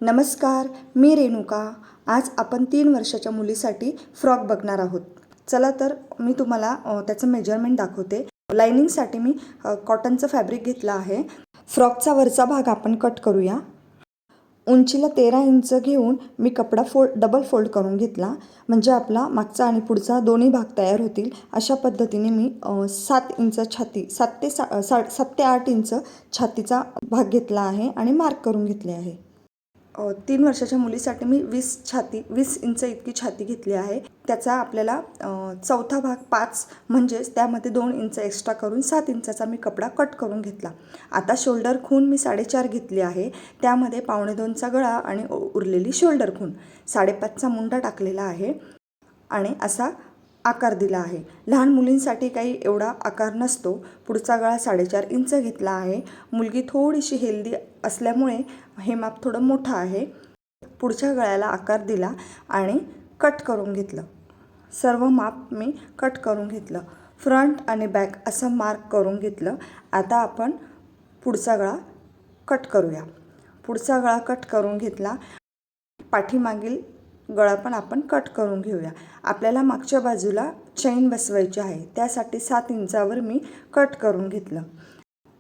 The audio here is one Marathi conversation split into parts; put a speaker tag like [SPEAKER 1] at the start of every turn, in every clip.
[SPEAKER 1] नमस्कार, मी रेणुका। आज आपण 3 वर्षाच्या मुलीसाठी फ्रॉक बघणार आहोत। चला तर मी तुम्हाला त्याचं मेजरमेंट दाखवते। लाइनिंगसाठी मी कॉटनचं फॅब्रिक घेतलं आहे। फ्रॉकचा वरचा भाग आपण कट करूया। उंचीला 13 इंच घेऊन मी कपडा डबल फोल्ड करून घेतला, म्हणजे आपला मागचा आणि पुढचा दोन्ही भाग तयार होतील। अशा पद्धतीने मी 7 इंच छाती 7 ते 8 इंच छातीचा भाग घेतला आहे आणि मार्क करून घेतले आहे। 3 वर्षाच्या मुलीसाठी मी 20 इंच इतकी छाती घेतली आहे। त्याचा आपल्याला चौथा भाग 5 म्हणजेच त्यामध्ये 2 इंच एक्स्ट्रा करून 7 इंचाचा मी कपडा कट करून घेतला। आता शोल्डर खूण मी 4.5 घेतली आहे। त्यामध्ये 1.25चा गळा आणि उरलेली शोल्डर खूण, 5.5चा मुंडा टाकलेला आहे आणि असा आकार दिला आहे। लहान मुलींसाठी काही एवढा आकार नसतो। पुढचा गळा 4.5 इंच घेतला आहे। मुलगी थोडीशी हेल्दी असल्यामुळे हे माप थोडं मोठं आहे। पुढच्या गळ्याला आकार दिला आणि कट करून घेतलं। सर्व माप मी कट करून घेतलं। फ्रंट आणि बॅक असं मार्क करून घेतलं। आता आपण पुढचा गळा कट करूया। पुढचा गळा कट करून घेतला। पाठीमागील गळा पण आपण कट करून घेऊया। आपल्याला मागच्या बाजूला चैन बसवायची आहे, त्यासाठी 7 इंचावर मी कट करून घेतलं।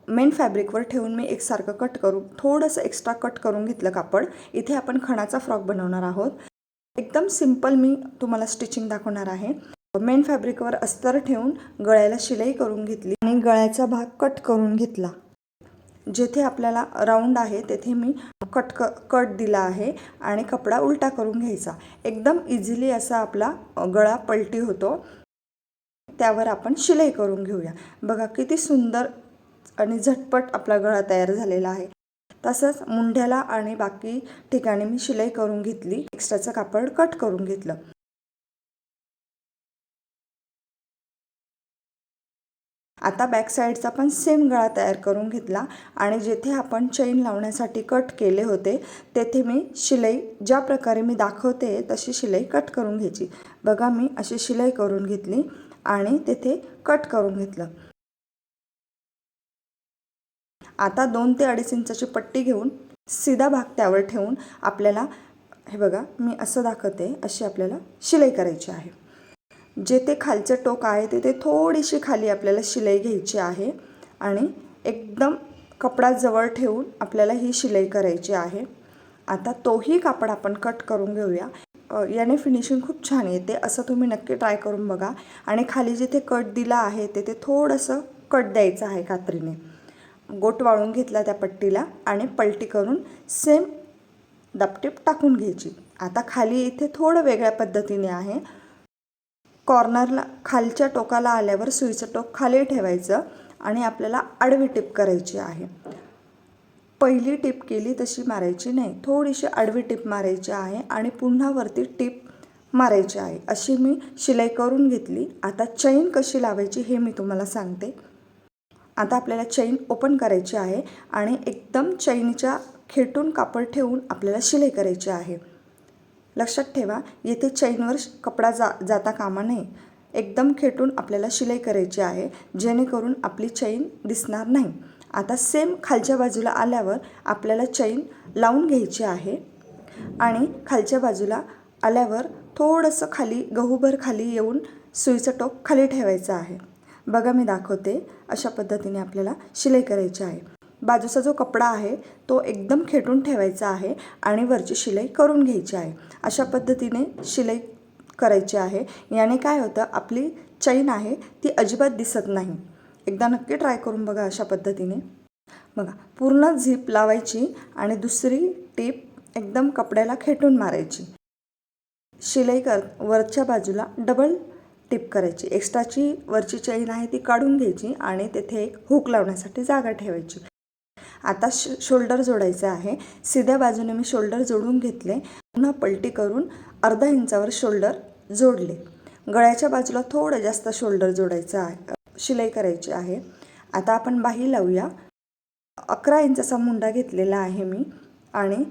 [SPEAKER 1] मेन फॅब्रिकवर ठेवून मी एकसारखं कट करून थोडंसं एक्स्ट्रा कट करून घेतलं कापड। इथे आपण खणाचा फ्रॉक बनवणार आहोत। एकदम सिंपल मी तुम्हाला स्टिचिंग दाखवणार आहे। मेन फॅब्रिकवर अस्तर ठेवून गळ्याला शिलाई करून घेतली आणि गळ्याचा भाग कट करून घेतला। जेथे आपल्याला राऊंड आहे तेथे मी कट दिला आहे आणि कपडा उलटा करून घ्यायचा। एकदम इझिली असा आपला गळा पलटी होतो। त्यावर आपण शिलाई करून घेऊया। बघा किती सुंदर आणि झटपट आपला गळा तयार झालेला आहे। तसंच मुंढ्याला आणि बाकी ठिकाणी मी शिलाई करून घेतली, एक्स्ट्राचं कापड कट करून घेतलं। आता बॅक साईडचा पण सेम गळा तयार करून घेतला आणि जेथे आपण चैन लावण्यासाठी कट केले होते तेथे मी शिलाई ज्या प्रकारे मी दाखवते तशी शिलाई कट करून घ्यायची। बघा मी अशी शिलाई करून घेतली आणि तेथे कट करून घेतलं। आता 2 ते 2.5 इंचाची पट्टी घेऊन सीधा भाग त्यावर ठेवून आपल्याला हे बघा मी असं दाखवते, अशी आपल्याला शिलाई करायची आहे। जेथे खालचं टोक आहे तेथे थोडीशी खाली आपल्याला शिलाई घ्यायची आहे आणि एकदम कपडा जवळ ठेवून आपल्याला ही शिलाई करायची आहे। आता तोही कापड आपण कट करून घेऊया। याने फिनिशिंग खूप छान येते, असं तुम्ही नक्की ट्राय करून बघा। आणि खाली जिथे कट दिला आहे तेथे थोडंसं कट द्यायचं आहे कात्रीने। गोट वाळून घेतला त्या पट्टीला आणि पलटी करून सेम दापटीप टाकून घ्यायची। आता खाली इथे थोडं वेगळ्या पद्धतीने आहे। कॉर्नरला खालच्या टोकाला आल्यावर सुईचं टोक खाली ठेवायचं आणि आपल्याला आडवी टिप करायची आहे। पहिली टिप केली तशी मारायची नाही, थोडीशी आडवी टिप मारायची आहे आणि पुन्हा वरती टिप मारायची आहे। अशी मी शिलाई करून घेतली। आता चैन कशी लावायची हे मी तुम्हाला सांगते। आता आपल्याला चैन ओपन करायची आहे आणि एकदम चैनीच्या खेटून कापड ठेवून आपल्याला शिलाई करायची आहे। लक्षात ठेवा, येथे चैनवर कपडा जाता कामा नये। एकदम खेटून आपल्याला शिलाई करायची आहे, जेणेकरून आपली चैन दिसणार नाही। आता सेम खालच्या बाजूला आल्यावर आपल्याला चैन लावून घ्यायची आहे आणि खालच्या बाजूला आल्यावर थोडंसं खाली गहूभर खाली येऊन सुईचं टोक खाली ठेवायचं आहे। बघा मी दाखवते, अशा पद्धतीने आपल्याला शिलाई करायची आहे। बाजूचा जो कपडा आहे तो एकदम खेटून ठेवायचा आहे आणि वरची शिलाई करून घ्यायची आहे। अशा पद्धतीने शिलाई करायची आहे। याने काय होतं, आपली चैन आहे ती अजिबात दिसत नाही। एकदा नक्की ट्राय करून बघा अशा पद्धतीने। बघा पूर्ण झीप लावायची आणि दुसरी टीप एकदम कपड्याला खेटून मारायची। शिलाई वरच्या बाजूला डबल टिप करायची। एक्स्ट्राची वरची चैन आहे ती काढून घ्यायची आणि तेथे एक हुक लावण्यासाठी जागा ठेवायची। आता शोल्डर जोडायचं आहे। सीध्या बाजूने मी शोल्डर जोडून घेतले, पुन्हा पलटी करून अर्धा इंचावर शोल्डर जोडले। गळ्याच्या बाजूला थोडं जास्त शोल्डर जोडायचं आहे, शिलाई करायची आहे। आता आपण बाही लावूया। 11 इंचाचा मुंडा घेतलेला आहे मी आणि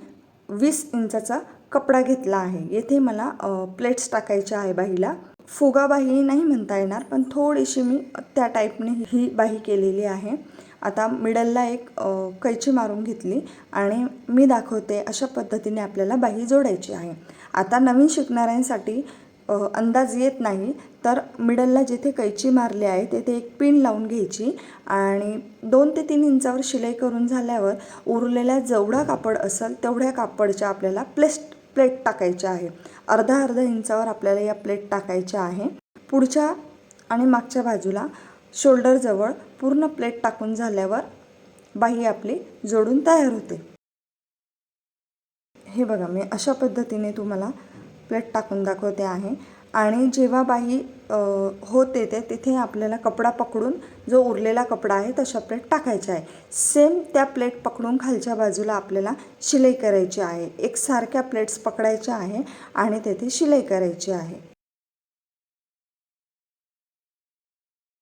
[SPEAKER 1] 20 इंचाचा कपडा घेतला आहे। येथे मला प्लेट्स टाकायच्या आहे बाहीला। फुगा बाही नाही म्हणता येणार, पण थोडीशी मी त्या टाईपने ही बाही केलेली आहे। आता मिडलला एक कैची मारून घेतली आणि मी दाखवते अशा पद्धतीने आपल्याला बाही जोडायची आहे. आता नवीन शिकणाऱ्यांसाठी अंदाज येत नाही तर मिडलला जिथे कैची मारली आहे तेथे एक पिन लावून घ्यायची आणि 2 ते 3 इंचावर शिलाई करून झाल्यावर उरलेल्या जेवढा कापड असेल तेवढ्या कापडच्या आपल्याला प्लेट टाकायच्या आहे. अर्धा इंचावर आपल्याला या प्लेट टाकायच्या आहे. पुढच्या आणि मागच्या बाजूला शोल्डरजवळ पूर्ण प्लेट टाकून झाल्यावर बाही आपली जोडून तयार होते. हे बघा, मी अशा पद्धतीने तुम्हाला प्लेट टाकून दाखवते आहे. आणि जेव्हा बाही होते तिथे आपल्याला कपडा पकडून जो उरलेला कपडा आहे तशा प्लेट टाकायच्या आहे. सेम त्या प्लेट पकडून खालच्या बाजूला आपल्याला शिलाई करायची आहे. एकसारख्या प्लेट्स पकडायच्या आहे आणि तेथे शिलाई करायची आहे.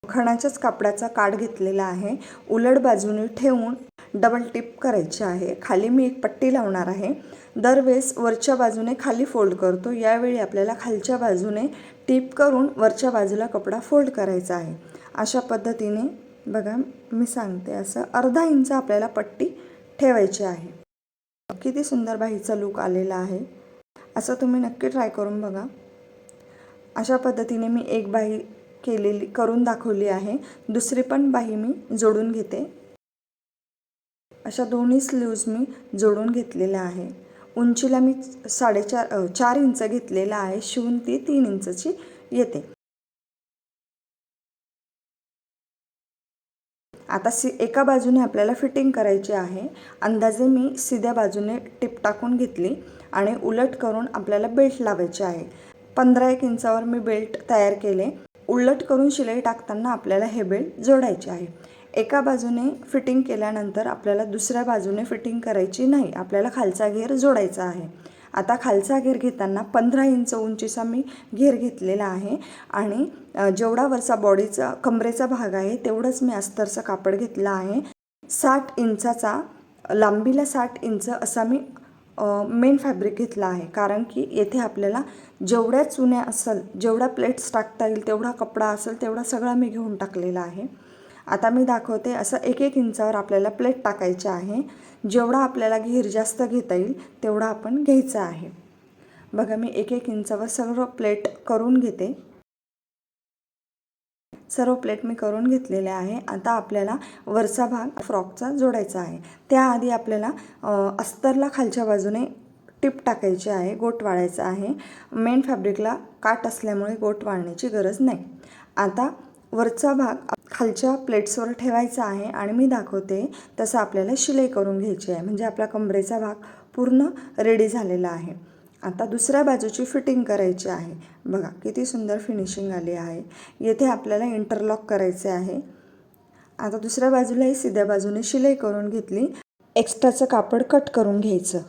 [SPEAKER 1] खणाच्याच कापडाचा काठ घेतलेला आहे. उलट बाजूने ठेवून डबल टिप करायची आहे. खाली मी एक पट्टी लावणार आहे. दरवेळेस वरच्या बाजूने खाली फोल्ड करतो, यावेळी आपल्याला खालच्या बाजूने टिप करून वरच्या बाजूला कपडा फोल्ड करायचा आहे. अशा पद्धतीने बघा मी सांगते, असं अर्धा इंच आपल्याला पट्टी ठेवायची आहे. किती सुंदर बाहीचा लूक आलेला आहे. असं तुम्ही नक्की ट्राय करून बघा. अशा पद्धतीने मी एक बाही करून दाखवली आहे. दुसरी पण बाही मी जोडून घेते. अशा दोन्ही स्लीव्ज मी जोडून घेतलेल्या आहे. उंचीला मी 4 इंच घेतलेला आहे. शिवून ती 3 इंचची येते. आता एका बाजूने आपल्याला फिटिंग करायची आहे. अंदाजे मी सीध्या बाजूने टिप टाकून घेतली आणि उलट करून आपल्याला बेल्ट लावायचे आहे. 15-1 इंचावर मी बेल्ट तयार केले. उलट करून शिलाई टाकताना आपल्याला हे बेल्ट जोडायचे आहे. एका बाजूने फिटिंग केल्यानंतर आपल्याला दुसऱ्या बाजूने फिटिंग करायची नाही. आपल्याला खालचा घेर जोडायचा आहे. आता खालचा घेर घेताना 15 इंच उंचीचा मी घेर घेतलेला आहे आणि जेवढा वरचा बॉडीचा कमरेचा भाग आहे तेवढंच मी अस्तरचं कापड घेतलं आहे. 60 इंचाचा लांबीला 60 इंच असा मी मेन फॅब्रिक घेतला आहे. कारण की येथे आपल्याला जेवढ्या चुन्या असेल, जेवढ्या प्लेट्स टाकता येईल तेवढा कपडा असेल तेवढा सगळा मी घेऊन टाकलेला आहे. आता मी दाखवते, असं 1-1 इंचावर आपल्याला प्लेट टाकायची आहे. जेवढा आपल्याला घेर जास्त घेता येईल तेवढा आपण घ्यायचा आहे. बघा मी 1-1 इंचावर सर्व प्लेट करून घेते. सर्व प्लेट मी करून घेतलेल्या आहे. आता आपल्याला वरचा भाग फ्रॉकचा जोडायचा आहे. त्याआधी आपल्याला अस्तरला खालच्या बाजूने टिप टाकायची आहे, गोट वाळायचा आहे. मेन फॅब्रिकला काट असल्यामुळे गोट वाळण्याची गरज नाही. आता वरचा भाग खालच्या प्लेट्सवर ठेवायचा आहे आणि मी दाखवते तसं आपल्याला शिलाई करून घ्यायची आहे. म्हणजे आपला कमरेचा भाग पूर्ण रेडी झालेला आहे. आता दुसऱ्या बाजूची फिटिंग करायची आहे. बघा किती सुंदर फिनिशिंग आली आहे. येथे आपल्याला इंटरलॉक करायचे आहे. आता दुसऱ्या बाजूलाही सीध्या बाजूने शिलाई करून घेतली. एक्स्ट्राचं कापड कट करून घ्यायचं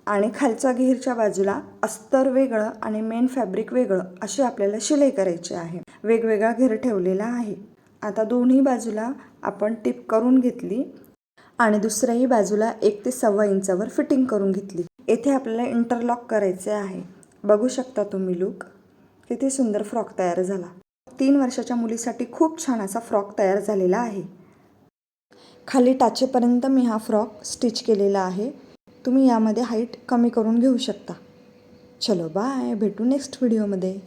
[SPEAKER 1] आणि खालच्या घेरच्या बाजूला अस्तर वेगळं आणि मेन फॅब्रिक वेगळं अशी आपल्याला शिलाई करायची आहे. वेगवेगळा घेर ठेवलेला आहे. आता दोन्ही बाजूला आपण टिप करून घेतली आणि दुसऱ्याही बाजूला 1 ते 1.25 इंचावर फिटिंग करून घेतली. येथे आपल्याला इंटरलॉक करायचे आहे. बघू शकता तुम्ही लूक, किती सुंदर फ्रॉक तयार झाला. 3 वर्षाच्या मुलीसाठी खूप छान असा फ्रॉक तयार झालेला आहे. खाली टाचेपर्यंत मी हा फ्रॉक स्टिच केलेला आहे. तुम्ही यामध्ये हाईट कमी करून घेऊ शकता. चलो बाय, भेटू नेक्स्ट व्हिडिओमध्ये.